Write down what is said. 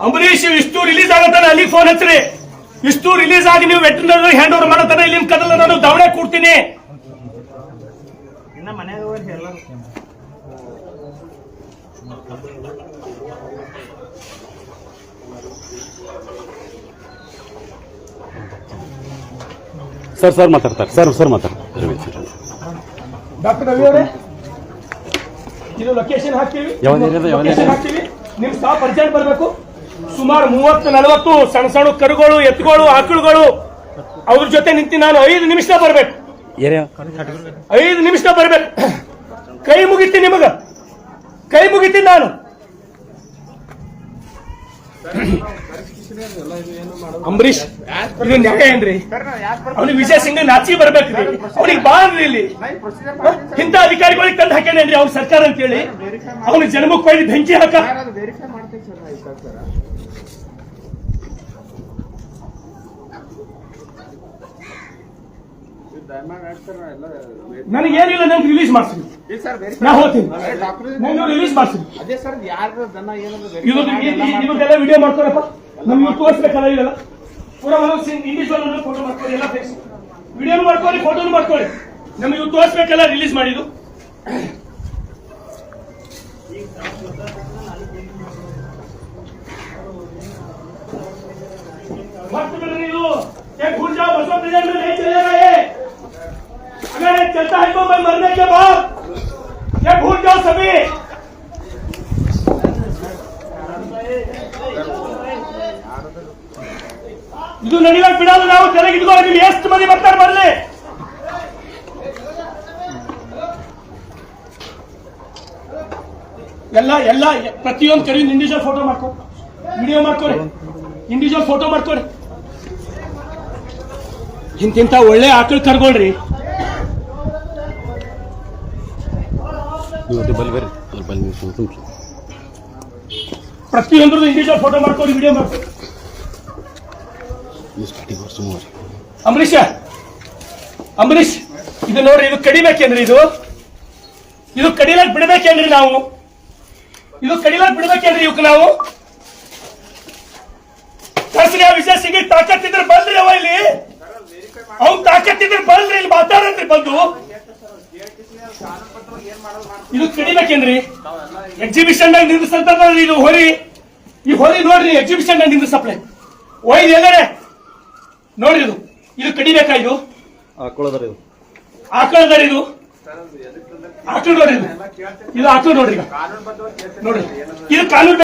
ಅಂಬರೀಶ್ ಇಷ್ಟು ರಿಲೀಸ್ ಆಗತ್ತಾನೆ ಅಲ್ಲಿ ಫೋನ್ ಹಚ್ಚ್ರಿ. ಇಷ್ಟು ರಿಲೀಸ್ ಆಗಿ ನೀವು ವೆಟರ್ನರಿ ಹ್ಯಾಂಡ್ ಓವರ್ ಮಾಡತಾನೆ ಇಲ್ಲಿನ ಕದಲ್ಲ ನಾನು ದವಣೆ ಕೊಡ್ತೀನಿ. ಸರ್ ಮಾತಾಡ್ತಾರೆ ಸರ್ ಮಾತಾಡ್ತಾರೆ. ಡಾಕ್ಟರ್ ರವಿ ಅವರೇ, ಇದು ಲೊಕೇಶನ್ ಹಾಕ್ತೀವಿ, ನಿಮ್ ಸ್ಟಾಫ್ ಅರ್ಜೆಂಟ್ ಬರಬೇಕು. ಸುಮಾರು 30-40 ಸಣ್ಣ ಸಣ್ಣ ಕರುಗಳು, ಎತ್ತುಗಳು, ಆಕಳುಗಳು ಅವ್ರ ಜೊತೆ ನಿಂತು ನಾನು 5 ನಿಮಿಷ ಬರ್ಬೇಕು. 5 ನಿಮಿಷ ಬರ್ಬೇಕು. ಕೈ ಮುಗಿತೀನಿ ನಿಮಗ, ಕೈ ಮುಗಿತೀನಿ ನಾನು. ಅಂಬರೀಶ್ ಇದು ನ್ಯಾಯ ಏನ್ರಿ? ಅವನಿಗೆ ವಿಜಯ್ ಸಿಂಗ್ ನಾಚಿ ಬರ್ಬೇಕ್ರಿ, ಅವನಿಗೆ ಬಾ ಅನ್ರಿ. ಇಲ್ಲಿ ಇಂಥ ಅಧಿಕಾರಿಗಳಿಗೆ ತಂದು ಹಾಕ್ಯಾನೇನ್ರಿ ಅವ್ನ ಸರ್ಕಾರ ಅಂತ ಹೇಳಿ ಅವನಿಗೆ ಜನ್ಮಕ್ಕೆ ಹೋಗಿ ಬೆಂಕಿ ಹಾಕ. ನನಗೇನಿಲ್ಲ, ನನ್ಗೆ ರಿಲೀಸ್ ಮಾಡ್ತೀನಿ, ನಾ ಹೋಗ್ತೀನಿ, ನಾನು ರಿಲೀಸ್ ಮಾಡ್ತೀನಿ. ಇದೆಲ್ಲ ವಿಡಿಯೋ ಮಾಡ್ಕೊಳಪ್ಪ, ನಮ್ಗೆ ತೋರಿಸ್ಬೇಕಲ್ಲ. ಇದೆಲ್ಲ ಪೂರ ಇಂಡಿವಿಜುವಲ್ ಫೋಟೋ ಮಾಡ್ಕೊಳ್ಳಿ, ಎಲ್ಲ ಫೇಸ್ ವಿಡಿಯೋ ಮಾಡ್ಕೊಳ್ಳಿ, ಫೋಟೋನು ಮಾಡ್ಕೊಳ್ಳಿ. ನಮ್ಗೆ ಇವ್ ತೋರಿಸ್ಬೇಕಲ್ಲ ರಿಲೀಸ್ ಮಾಡಿದ್ದು. भूल जाओ बसों प्रेजेंट में नहीं चलेगा ये। अगर ये चलता है तो मैं मरने के बाद ये भूल जाओ सभी। ಇದು ನಡಿಲಾಕ್ ಬಿಡಲ್ಲ ನಾವು. ಕೆಳಗೆ ಇಟ್ಕೊಂಡು ನೀವು ಎಷ್ಟು ಮಂದಿ ಬರ್ತಾರೆ ಬರಲಿ. ಎಲ್ಲ ಪ್ರತಿಯೊಂದು ಕಡೆ ಇಂಡಿವಿಜುವಲ್ ಫೋಟೋ ಮಾಡ್ಕೊ, ವಿಡಿಯೋ ಮಾಡ್ಕೊರಿ, ಇಂಡಿವಿಜುವಲ್ ಫೋಟೋ ಮಾಡ್ಕೊರಿ. ಇಂತಿಂತ ಒಳ್ಳೆ ಆಕಳು ಕರ್ಗೊಳ್ರಿ. ಪ್ರತಿಯೊಂದ್ರದ್ದು ಇಂಡಿವಿಜುವಲ್ ಫೋಟೋ ಮಾಡ್ಕೊಡಿ, ವಿಡಿಯೋ ಮಾಡ್ಕೊಡಿ. ಅಂಬರೀಶ್ ಇದು ನೋಡ್ರಿ, ಇದು ಕಡಿಬೇಕೇನ್ರಿ? ಇದು ಕಡಿಲಾಕ್ ಬಿಡ್ಬೇಕೇನ್ರಿ? ನಾವು ಇದು ಕಡಿಲಾಕ್ ಬಿಡ್ಬೇಕೇನ್ರಿ? ಇವಕ್ಕೆ ನಾವು ಕರ್ಸ್ರಿ. ವಿಜಯ್ ಸಿಂಗ್ ತಾಕತ್ತಿದ್ರೆ ಬಲ್ರಿ, ಅವ ಇಲ್ಲಿ ಅವ್ನ್ ತಾಕತ್ತಿದ್ರೆ ಬಲ್ರಿ, ಇಲ್ಲಿ ಮಾತಾಡ್ರಿ ಬಂದು. ಇದು ಕಡಿಬೇಕೇನ್ರಿ? ಎಕ್ಸಿಬಿಷನ್ ನಾಗ ನಿಂದಿಸಂತ ಇದು ಹೊರಿ, ಈ ಹೊರಿ ನೋಡ್ರಿ, ಎಕ್ಸಿಬಿಷನ್ ನಾಗ ನಿಂದಿಸಪ್ಲೆ ಒಯ್ದು ಎಲ್ಲರೇ ನೋಡ್ರಿ. ಇದು ಕಡಿಬೇಕಾ? ಇದು ಆಕಳದರಿ, ಇದು ಆಕಳು ನೋಡ್ರಿ, ಇದು ಆಕಳು ನೋಡ್ರಿ, ನೋಡ್ರಿ ಇದು ಕಾನೂನು.